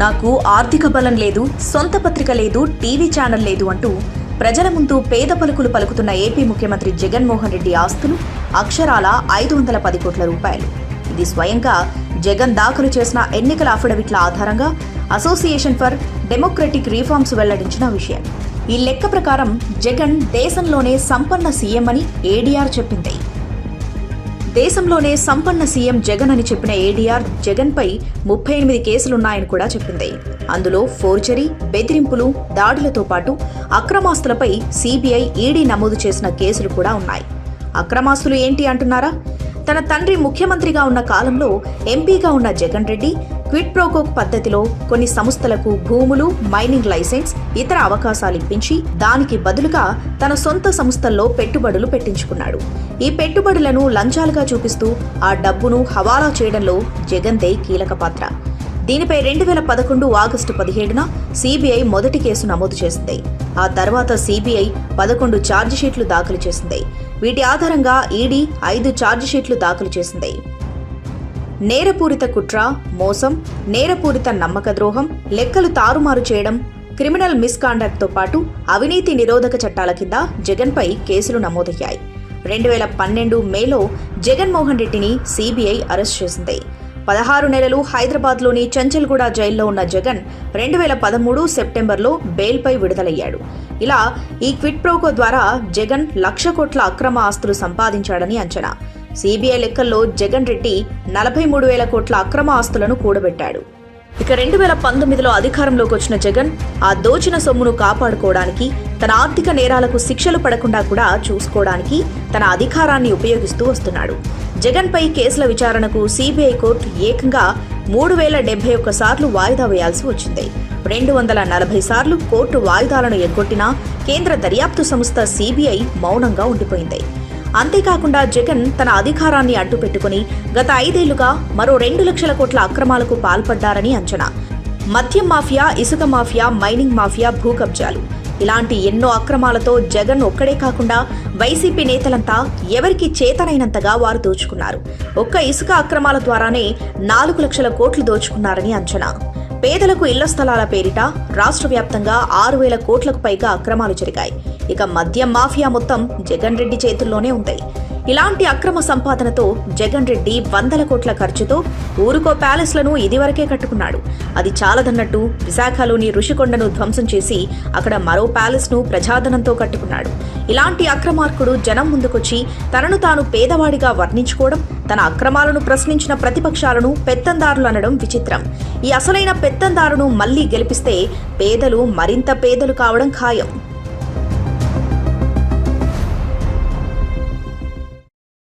నాకు ఆర్థిక బలం లేదు, సొంత పత్రిక లేదు, టీవీ ఛానల్ లేదు అంటూ ప్రజల ముందు పేద పలుకులు పలుకుతున్న ఏపీ ముఖ్యమంత్రి జగన్మోహన్ రెడ్డి ఆస్తులు అక్షరాల 510 కోట్ల రూపాయలు. ఇది స్వయంగా జగన్ దాఖలు చేసిన ఎన్నికల అఫిడవిట్ల ఆధారంగా అసోసియేషన్ ఫర్ డెమోక్రటిక్ రిఫార్మ్స్ వెల్లడించిన విషయం. ఈ లెక్క ప్రకారం జగన్ దేశంలోనే సంపన్న సీఎం అని ఏడీఆర్ చెప్పింది. దేశంలోనే సంపన్న సీఎం జగన్ అని చెప్పిన ఏడీఆర్ జగన్పై 38 కేసులున్నాయని కూడా చెప్పింది. అందులో ఫోర్జరీ, బెదిరింపులు, దాడులతో పాటు అక్రమాస్తులపై సీబీఐ, ఈడీ నమోదు చేసిన కేసులు కూడా ఉన్నాయి. అక్రమాస్తులు ఏంటి అంటున్నారా? తన తండ్రి ముఖ్యమంత్రిగా ఉన్న కాలంలో ఎంపీగా ఉన్న జగన్ రెడ్డి క్విడ్ ప్రోకో పద్ధతిలో కొన్ని సంస్థలకు భూములు, మైనింగ్ లైసెన్స్, ఇతర అవకాశాలు ఇప్పించి దానికి బదులుగా తన సొంత సంస్థల్లో పెట్టుబడులు పెట్టించుకున్నాడు. ఈ పెట్టుబడులను లంచాలుగా చూపిస్తూ ఆ డబ్బును హవాలా చేయడంలో జగన్దే కీలక పాత్ర. దీనిపై 2011 ఆగస్టు 17న సీబీఐ మొదటి కేసు నమోదు చేసింది. ఆ తర్వాత సీబీఐ 11 ఛార్జిషీట్లు దాఖలు చేసింది. వీటి ఆధారంగా ఈడీ 5 ఛార్జిషీట్లు దాఖలు చేసింది. నేరపూరిత కుట్ర, మోసం, నేరపూరిత నమ్మక ద్రోహం, లెక్కలు తారుమారు చేయడం, క్రిమినల్ మిస్కాండక్ట్తో పాటు అవినీతి నిరోధక చట్టాల కింద జగన్పై కేసులు నమోదయ్యాయి. 2012 మేలో జగన్మోహన్ రెడ్డిని సీబీఐ అరెస్ట్ చేసింది. 16 నెలలు హైదరాబాద్లోని చంచల్గూడ జైల్లో ఉన్న జగన్ 2013 సెప్టెంబర్లో బెయిల్పై విడుదలయ్యాడు. ఇలా ఈ క్విడ్ ప్రోకో ద్వారా జగన్ 1,00,000 కోట్ల అక్రమ ఆస్తులు సంపాదించాడని అంచనా. సీబీఐ లెక్కల్లో జగన్ రెడ్డి 43,000 కోట్ల అక్రమ ఆస్తులను కూడబెట్టాడు. ఇక 2019లో అధికారంలోకి వచ్చిన జగన్ ఆ దోచిన సొమ్మును కాపాడుకోవడానికి, తన ఆర్థిక నేరాలకు శిక్షలు పడకుండా కూడా చూసుకోవడానికి తన అధికారాన్ని ఉపయోగిస్తూ వస్తున్నాడు. జగన్పై కేసుల విచారణకు సీబీఐ కోర్టు ఏకంగా 3,071 సార్లు వాయిదా వేయాల్సి వచ్చింది. 240 సార్లు కోర్టు వాయిదాలను ఎగ్గొట్టినా కేంద్ర దర్యాప్తు సంస్థ సీబీఐ మౌనంగా ఉండిపోయింది. అంతేకాకుండా జగన్ తన అధికారాన్ని అడ్డుపెట్టుకుని గత 5 ఏళ్లుగా మరో 2 లక్షల కోట్ల అక్రమాలకు పాల్పడ్డారని అంచనా. మద్యం మాఫియా, ఇసుక మాఫియా, మైనింగ్ మాఫియా, భూ కబ్జాలు ఇలాంటి ఎన్నో అక్రమాలతో జగన్ ఒక్కడే కాకుండా వైసీపీ నేతలంతా ఎవరికి చేతనైనంతగా వారు దోచుకున్నారు. ఒక్క ఇసుక అక్రమాల ద్వారానే 4 లక్షల కోట్లు దోచుకున్నారని అంచనా. పేదలకు ఇళ్ల స్థలాల పేరిట రాష్ట్ర వ్యాప్తంగా 6,000 కోట్లకు పైగా అక్రమాలు జరిగాయి. ఇక మద్యం మాఫియా మొత్తం జగన్ రెడ్డి చేతుల్లోనే ఉంది. ఇలాంటి అక్రమ సంపాదనతో జగన్ రెడ్డి 100 కోట్ల ఖర్చుతో ఊరుకో ప్యాలెస్లను ఇదివరకే కట్టుకున్నాడు. అది చాలదన్నట్టు విశాఖలోని ఋషికొండను ధ్వంసం చేసి అక్కడ మరో ప్యాలెస్ను ప్రజాధనంతో కట్టుకున్నాడు. ఇలాంటి అక్రమార్కుడు జనం ముందుకొచ్చి తనను తాను పేదవాడిగా వర్ణించుకోవడం, తన అక్రమాలను ప్రశ్నించిన ప్రతిపక్షాలను పెత్తందారులు అనడం విచిత్రం. ఈ అసలైన పెత్తందారును మళ్లీ గెలిపిస్తే పేదలు మరింత పేదలు కావడం ఖాయం.